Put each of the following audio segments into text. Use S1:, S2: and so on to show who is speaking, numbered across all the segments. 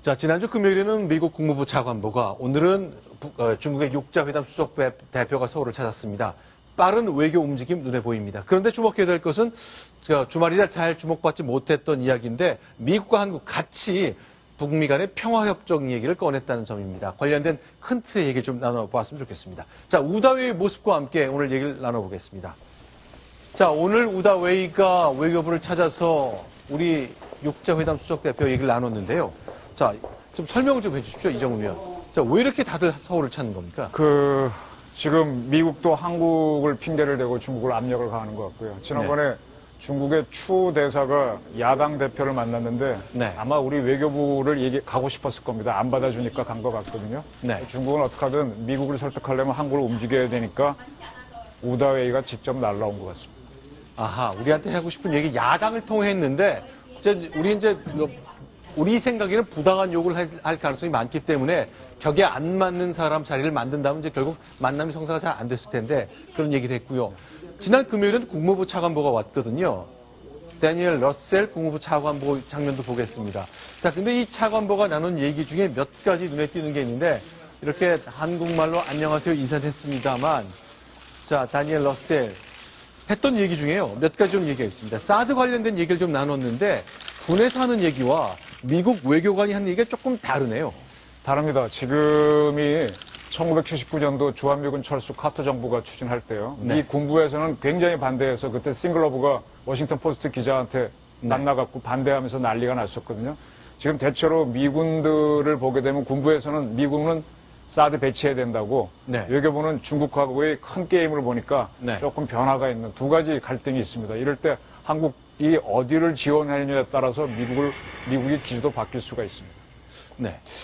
S1: 자, 지난주 금요일에는 미국 국무부 차관보가, 오늘은 중국의 육자회담 수석 대표가 서울을 찾았습니다. 빠른 외교 움직임 눈에 보입니다. 그런데 주목해야 될 것은 주말이라 잘 주목받지 못했던 이야기인데 미국과 한국 같이 북미 간의 평화협정 얘기를 꺼냈다는 점입니다. 관련된 큰 틀의 얘기 좀 나눠보았으면 좋겠습니다. 자, 우다웨이의 모습과 함께 오늘 얘기를 나눠보겠습니다. 자, 오늘 우다웨이가 외교부를 찾아서 우리 육자회담 수석 대표 얘기를 나눴는데요. 자, 좀 설명 좀 해주십시오, 이정훈 의원. 자, 왜 이렇게 다들 서울을 찾는 겁니까?
S2: 지금 미국도 한국을 핑계를 대고 중국을 압력을 가하는 것 같고요. 지난번에 중국의 추 대사가 야당 대표를 만났는데 아마 우리 외교부를 가고 싶었을 겁니다. 안 받아주니까 간 것 같거든요. 중국은 어떻게든 미국을 설득하려면 한국을 움직여야 되니까 우다웨이가 직접 날라온 것 같습니다.
S1: 아하, 우리한테 하고 싶은 얘기 야당을 통해 했는데 우리 생각에는 부당한 요구를 할 가능성이 많기 때문에 격에 안 맞는 사람 자리를 만든다면 이제 결국 만남이 성사가 잘 안 됐을 텐데 그런 얘기를 했고요. 지난 금요일은 국무부 차관보가 왔거든요. 데니엘 러셀 국무부 차관보 장면도 보겠습니다. 자, 근데 이 차관보가 나눈 얘기 중에 몇 가지 눈에 띄는 게 있는데 이렇게 한국말로 안녕하세요 인사를 했습니다만, 자, 다니엘 러셀 했던 얘기 중에요. 몇 가지 좀 얘기가 있습니다. 사드 관련된 얘기를 좀 나눴는데 군에서 하는 얘기와 미국 외교관이 하는 얘기가 조금 다르네요.
S2: 다릅니다. 지금이 1979년도 주한미군 철수 카터 정부가 추진할 때요. 미 군부에서는 굉장히 반대해서 그때 싱글러브가 워싱턴 포스트 기자한테 만나갖고 반대하면서 난리가 났었거든요. 지금 대체로 미군들을 보게 되면 군부에서는 미국은 사드 배치해야 된다고, 외교부는 중국하고의 큰 게임을 보니까 조금 변화가 있는 두 가지 갈등이 있습니다. 이럴 때 한국이 어디를 지원하느냐에 따라서 미국의 기조도 바뀔 수가 있습니다.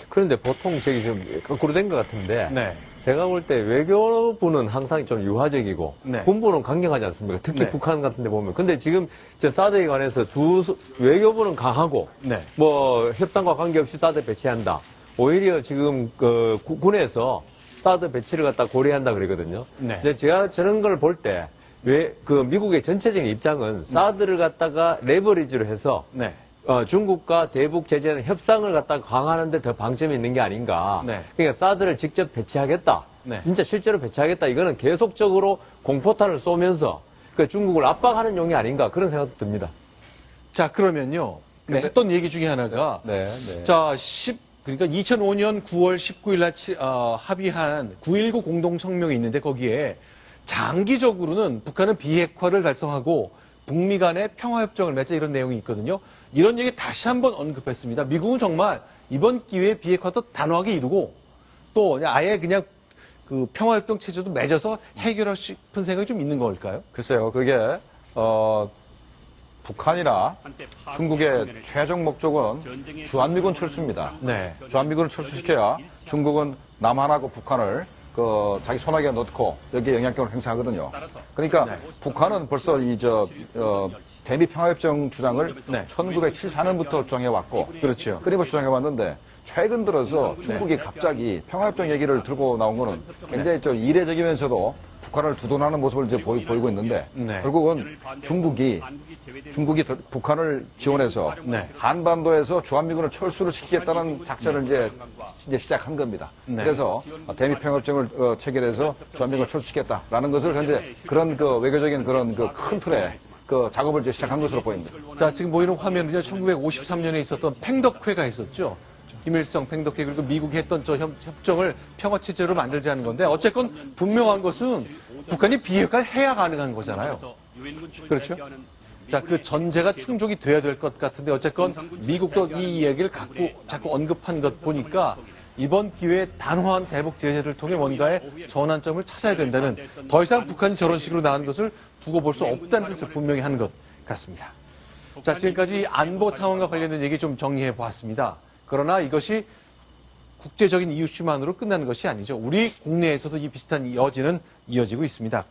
S3: 그런데 보통 저기 좀 거꾸로 된 것 같은데, 제가 볼 때 외교부는 항상 좀 유화적이고, 군부는 강경하지 않습니까? 특히 북한 같은 데 보면. 근데 지금 저 사드에 관해서 외교부는 강하고, 뭐 협상과 관계없이 사드 배치한다. 오히려 지금 군에서 사드 배치를 갖다 고려한다 그러거든요. 이제 제가 저런 걸 볼 때, 미국의 전체적인 입장은 사드를 갖다가 레버리지로 해서 중국과 대북 제재는 협상을 갖다가 강화하는 데 더 방점이 있는 게 아닌가. 그러니까 사드를 직접 배치하겠다. 진짜 실제로 배치하겠다. 이거는 계속적으로 공포탄을 쏘면서 중국을 압박하는 용이 아닌가. 그런 생각도 듭니다.
S1: 자, 그러면요. 했던 얘기 중에 하나가 그러니까 2005년 9월 19일 날 합의한 9.19 공동성명이 있는데 거기에 장기적으로는 북한은 비핵화를 달성하고 북미 간의 평화협정을 맺자 이런 내용이 있거든요. 이런 얘기 다시 한번 언급했습니다. 미국은 정말 이번 기회에 비핵화도 단호하게 이루고 또 아예 그냥 그 평화협정 체제도 맺어서 해결하고 싶은 생각이 좀 있는 걸까요?
S4: 글쎄요, 그게 북한이나 중국의 최종 목적은 주한미군 철수입니다. 주한미군을 철수시켜야 중국은 남한하고 북한을 자기 손아귀에 넣고 여기에 영향력을 행사하거든요. 그러니까 북한은 벌써 대미 평화협정 주장을 1974년부터 주장해왔고, 끊임없이 주장해왔는데 최근 들어서 중국이 갑자기 평화협정 얘기를 들고 나온 거는 굉장히 이례적이면서도 북한을 두둔하는 모습을 이제 보이고 있는데 결국은 중국이 북한을 지원해서 한반도에서 주한미군을 철수를 시키겠다는 작전을 이제 시작한 겁니다. 그래서 대미 평화협정을 체결해서 주한미군을 철수시키겠다라는 것을 현재 그런 외교적인 그런 큰 틀의 작업을 이제 시작한 것으로 보입니다.
S1: 자, 지금 보이는 화면은요, 1953년에 있었던 팽덕회가 있었죠. 김일성 팽덕회 그리고 미국이 했던 저 협정을 평화체제로 만들자는 건데 어쨌건 분명한 것은 북한이 비핵화를 해야 가능한 거잖아요. 그렇죠? 자, 그 전제가 충족이 돼야 될 것 같은데 어쨌건 미국도 이 이야기를 자꾸 언급한 것 보니까 이번 기회에 단호한 대북 제재를 통해 뭔가의 전환점을 찾아야 된다는, 더 이상 북한이 저런 식으로 나가는 것을 두고 볼 수 없다는 뜻을 분명히 하는 것 같습니다. 자, 지금까지 안보 상황과 관련된 얘기 좀 정리해 보았습니다. 그러나 이것이 국제적인 이슈만으로 끝나는 것이 아니죠. 우리 국내에서도 이 비슷한 여지는 이어지고 있습니다.